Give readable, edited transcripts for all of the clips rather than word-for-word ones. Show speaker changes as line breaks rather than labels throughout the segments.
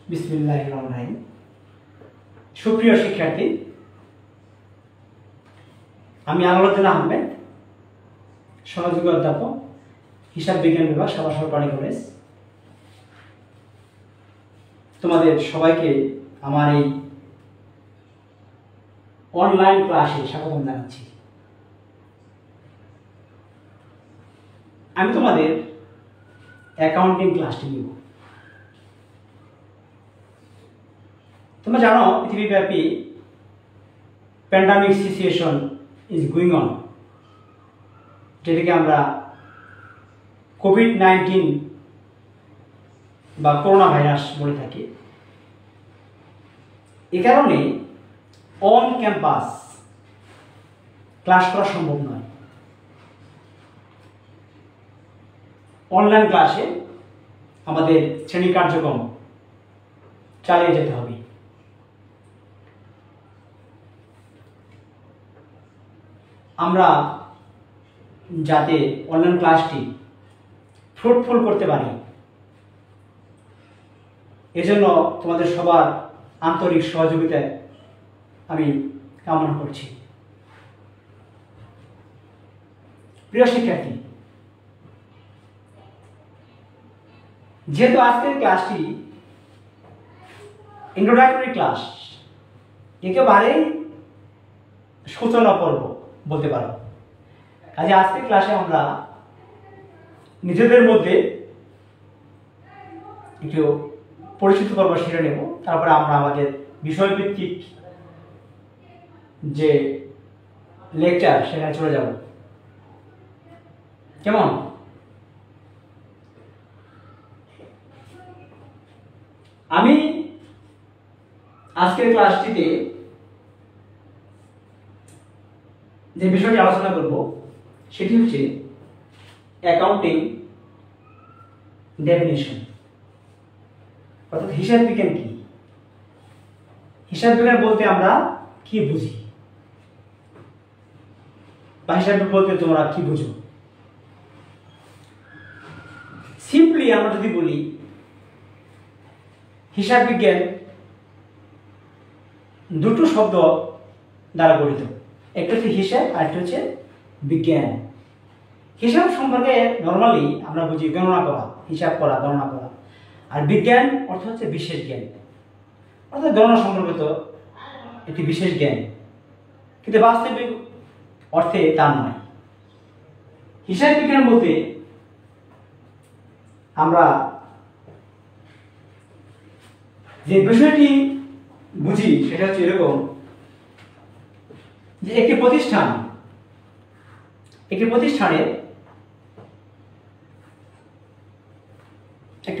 বিসমিল্লাহির রহমানির রহিম। সুপ্রিয় শিক্ষার্থী, আমি আনোয়ারুদ্দিন আহমেদ, সহযোগী অধ্যাপক, হিসাব বিজ্ঞান বিভাগ, সাভার সরকারি কলেজ। তোমাদের সবাইকে আমার এই অনলাইন ক্লাসে স্বাগত জানাচ্ছি। আমি তোমাদের অ্যাকাউন্টিং ক্লাসটি নিব। তোমরা জানো পৃথিবীব্যাপী pandemic situation is going on, যেটাকে আমরা কোভিড-19 বা করোনা ভাইরাস বলে থাকি। এ কারণে অন ক্যাম্পাস ক্লাস করা সম্ভব নয়। অনলাইন ক্লাসে আমাদের শ্রেণী কার্যক্রম চালিয়ে যেতে হবে। আমরা যাতে অনলাইন ক্লাসটি ফ্রুটফুল করতে পারি, এজন্য তোমাদের সবার আন্তরিক সহযোগিতায় আমি কামনা করছি। প্রিয় শিক্ষার্থী, যেহেতু আজকের ক্লাসটি ইন্ট্রোডাক্টরি ক্লাস, একেবারেই সূচনা পর্ব বলতে পারো, কাজে আজকের ক্লাসে আমরা নিজেদের মধ্যে একটু পরিচিত পর্ব সেরে নেব। তারপরে আমরা আমাদের বিষয়ভিত্তিক যে লেকচার সেখানে চলে যাব। কেমন? আমি আজকের ক্লাসটিতে যে বিষয়টি আলোচনা করব সেটি হচ্ছে অ্যাকাউন্টিং ডেফিনিশন, অর্থাৎ হিসাব বিজ্ঞান কি। হিসাব বিজ্ঞান বলতে আমরা কি বুঝি, বা হিসাব বলতে তোমরা কি বুঝো। সিম্পলি আমরা যদি বলি, হিসাব বিজ্ঞান দুটো শব্দ দ্বারা গঠিত, একটা হচ্ছে হিসাব আর একটা হচ্ছে বিজ্ঞান। হিসাব সম্পর্কে নর্মালি আমরা বুঝি গণনা করা, হিসাব করা, গণনা করা। আর বিজ্ঞান অর্থ হচ্ছে বিশেষ জ্ঞান, অর্থাৎ গণনা সম্পর্কিত একটি বিশেষ জ্ঞান, কিন্তু বাস্তবিক অর্থে তা নয়। হিসাব বিজ্ঞান বলতে আমরা যে বিষয়টি বুঝি সেটা হচ্ছে এরকম যে একটি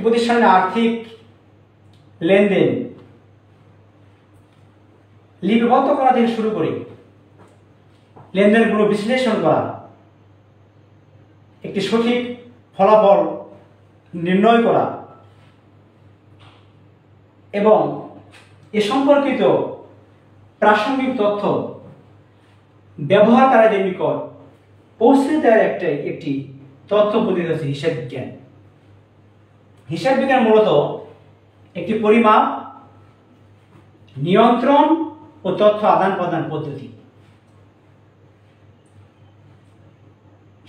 প্রতিষ্ঠানের আর্থিক লেনদেন লিপিবদ্ধ করা থেকে শুরু করে লেনদেনগুলো বিশ্লেষণ করা, একটি সঠিক ফলাফল নির্ণয় করা এবং এ সম্পর্কিত প্রাসঙ্গিক তথ্য ব্যবহারকারীদের নিকট পৌঁছে দেওয়ার একটি তথ্য পদ্ধতি হচ্ছে হিসাব বিজ্ঞান। হিসাব বিজ্ঞান মূলত একটি পরিমাপ, নিয়ন্ত্রণ ও তথ্য আদান প্রদান পদ্ধতি।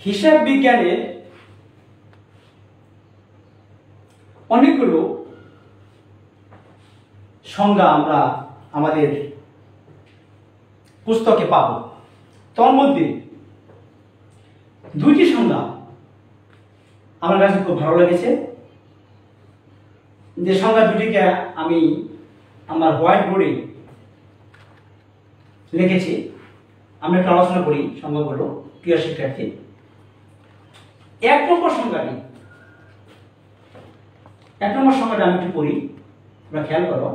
হিসাব বিজ্ঞানের অনেকগুলো সংজ্ঞা আমরা আমাদের পুস্তকে পাব। তার মধ্যে দুইটি সংজ্ঞা আমার কাছে খুব ভালো লেগেছে, যে সংজ্ঞা দুটিকে আমি আমার হোয়াইট বোর্ডে লিখেছি। আমি একটা আলোচনা করি সংজ্ঞাগুলো, প্রিয় শিক্ষার্থী। এক নম্বর সংজ্ঞাটা আমি একটু পড়ি, তোমরা খেয়াল করো।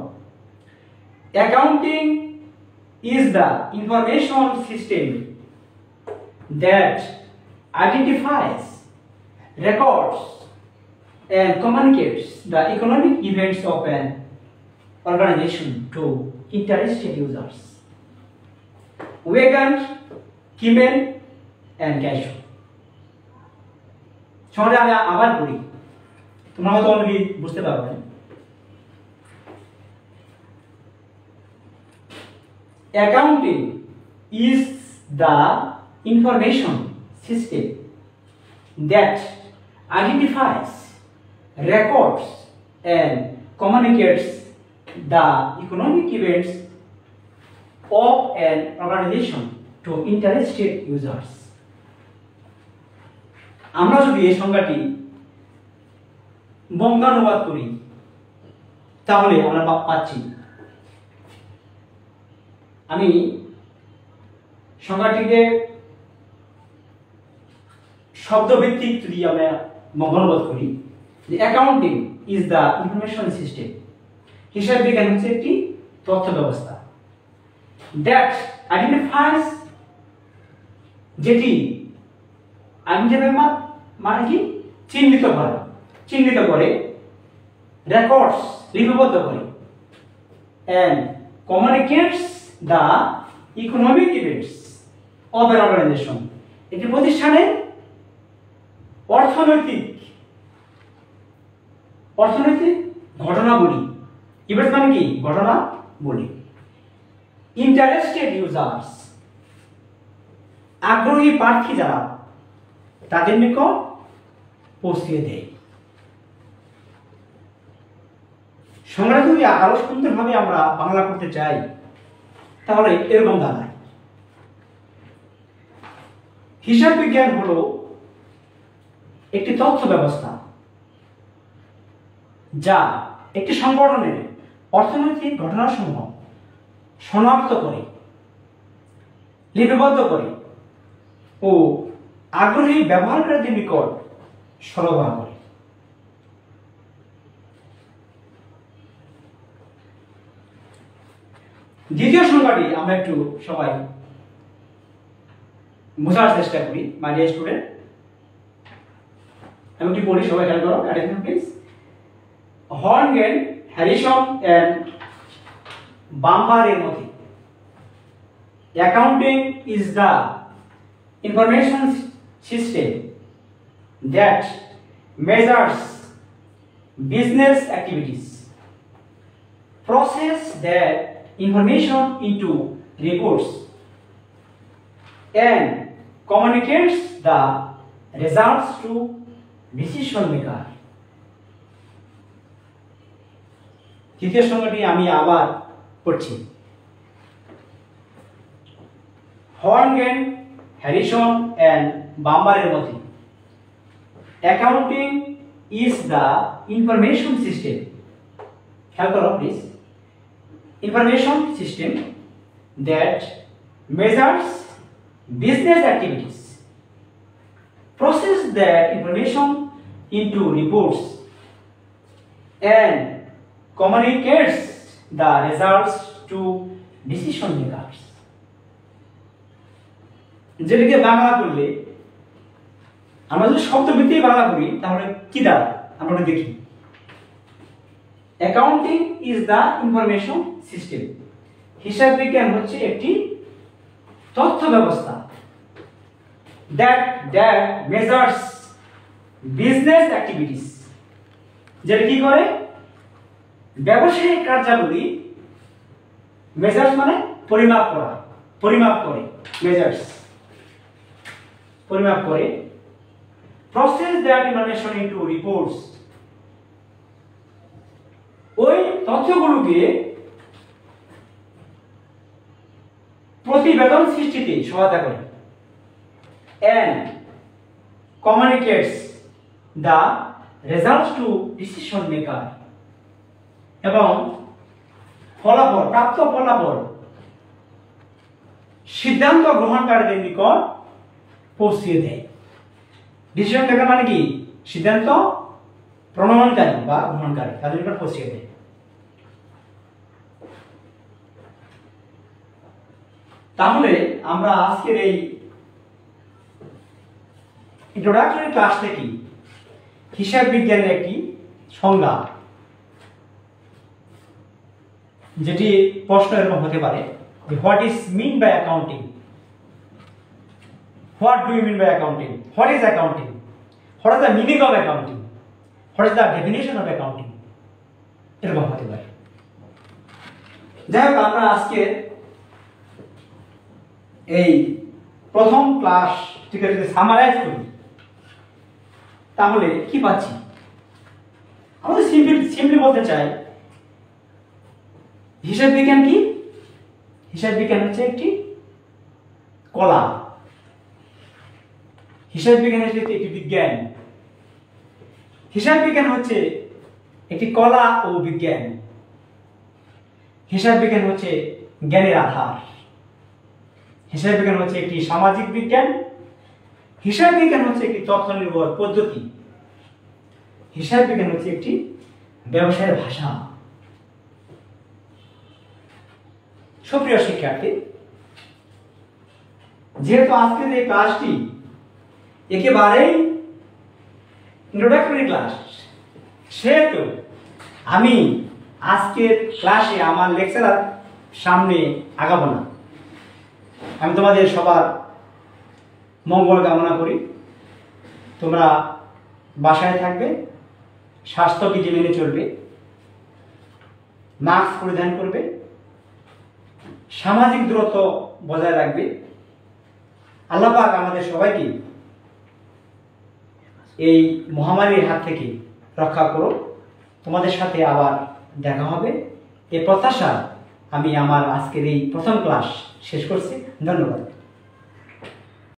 Accounting is the information system that identifies, records and communicates the economic events of an organization to interested users, Wagon, Kimmel and Cashew. সঙ্গে আমি আবার পড়ি, তোমরা হয়তো অনেকেই বুঝতে পারবে। Accounting is the information system that identifies, records and communicates the economic events of an organization to interested users. আমরা যদি এই সংজ্ঞাটি বঙ্গানুবাদ করি তাহলে আমরা পাচ্ছি, আমি সংজ্ঞাটিকে শব্দভিত্তিক যদি আমরা বঙ্গানুবাদ করি, যে accounting is the information system, হিসাব বিজ্ঞান হচ্ছে একটি তথ্য ব্যবস্থা, দ্যাট আইডেন্টিফাইজ, যেটি আইডেন্টিফাই মানে কি চিহ্নিত করে, রেকর্ডস লিপিবদ্ধ করে, and communicates the economic events of an organization, একটি প্রতিষ্ঠানের অর্থনৈতিক ঘটনাবলী, ইভেন্ট মানে কি ঘটনাবলী, ইন্টারেস্টেড ইউজার্স, আগ্রহী প্রার্থী যারা, তাদের নিকট পৌঁছিয়ে দেয়। সংজ্ঞা যদি আরো সুন্দরভাবে আমরা বাংলা করতে চাই তাহলে এরকম দাঁড়ায়, হিসাব বিজ্ঞান হলো একটি তথ্য ব্যবস্থা যা একটি সংগঠনের অর্থনৈতিক ঘটনাসমূহ শনাক্ত করে, লিপিবদ্ধ করে ও আগ্রহী ব্যবহারকারীদের নিকট সরবরাহ করে। দ্বিতীয় সংজ্ঞাটি আমরা একটু সবাই বোঝার চেষ্টা করি। মাই ডিয়ার স্টুডেন্ট, আমি একটু পড়ি, সবাই খেয়াল করো, অ্যাটেনশন প্লিজ। হর্নগেন, হ্যারিসন এন্ড বাম্বারের মতে accounting is the information system that measures business activities, process that information into reports, and communicates the results to decision maker. তৃতীয় সংজ্ঞাটি আমি আবার পড়ছি। হর্নগেন, হ্যারিসন এন্ড বাম্বারের মতে accounting is the information system, খেয়াল করো please, information system that measures business activities, process that information into reports, and communicates the results to decision makers. যেটাকে বাংলা করলে, আমরা যদি শব্দভিত্তিক বাংলা করি তাহলে কি দাঁড়ায় আমরা দেখি। Accounting is the information system, হিসাব বিজ্ঞান হচ্ছে একটি তথ্য ব্যবস্থা, দ্যাট মেজার্স বিজনেস অ্যাক্টিভিটিস, যেটা কি করে ব্যবসায়িক কার্যাবলী, মেজার্স মানে পরিমাপ করে, মেজার্স পরিমাপ করে, process that information into reports, ওই তথ্যগুলোকে প্রতিবেদন সৃষ্টিতে সহায়তা করে, and communicates the results to decision maker, এবং প্রাপ্ত ফলাফল সিদ্ধান্ত গ্রহণকারীদের নিকট পৌঁছিয়ে দেয়। ডিসিশন মেকার মানে কি সিদ্ধান্ত প্রণয়নকারী বা গ্রহণকারী, তাদের নিকট পৌঁছিয়ে দেয়। তাহলে আমরা আজকের এই ইন্ট্রোডাক্টরি ক্লাস থেকে হিসাব বিজ্ঞানের একটি সংজ্ঞা, যেটি প্রশ্ন এরকম হতে পারে যে what is mean by accounting, what do you mean by accounting, what is accounting, what is the meaning of accounting, what is the definition of accounting, এরকম হতে পারে। যাই হোক, আমরা আজকে এই প্রথম ক্লাসটিকে যদি সামারাইজ করি তাহলে কি পাচ্ছি? আমাদের সিম্পলি বলতে চাই হিসাব বিজ্ঞান কি? হিসাব বিজ্ঞান হচ্ছে একটি কলা। হিসাব বিজ্ঞান হচ্ছে একটি বিজ্ঞান। হিসাব বিজ্ঞান হচ্ছে একটি কলা ও বিজ্ঞান। হিসাব বিজ্ঞান হচ্ছে জ্ঞানের আধার। হিসাব বিজ্ঞান হচ্ছে একটি সামাজিক বিজ্ঞান। হিসাব বিজ্ঞান হচ্ছে একটি তথ্য নির্ভর পদ্ধতি। হিসাব বিজ্ঞান হচ্ছে একটি ব্যবসায়ের ভাষা। সুপ্রিয় শিক্ষার্থী, যেহেতু আজকের এই ক্লাসটি একেবারেই ইন্ট্রোডাক্টরি ক্লাস, সেহেতু আমি আজকের ক্লাসে আমার লেকচারার সামনে আগাবো না। আমি তোমাদের সবার মঙ্গল কামনা করি। তোমরা বাসায় থাকবে, স্বাস্থ্যবিধি মেনে চলবে, মাস্ক পরিধান করবে, সামাজিক দূরত্ব বজায় রাখবে। আল্লাহ পাক আমাদের সবাইকে এই মহামারীর হাত থেকে রক্ষা করো। তোমাদের সাথে আবার দেখা হবে এই প্রত্যাশা আমি আমার আজকের এই প্রথম ক্লাস শেষ করছি। ধন্যবাদ।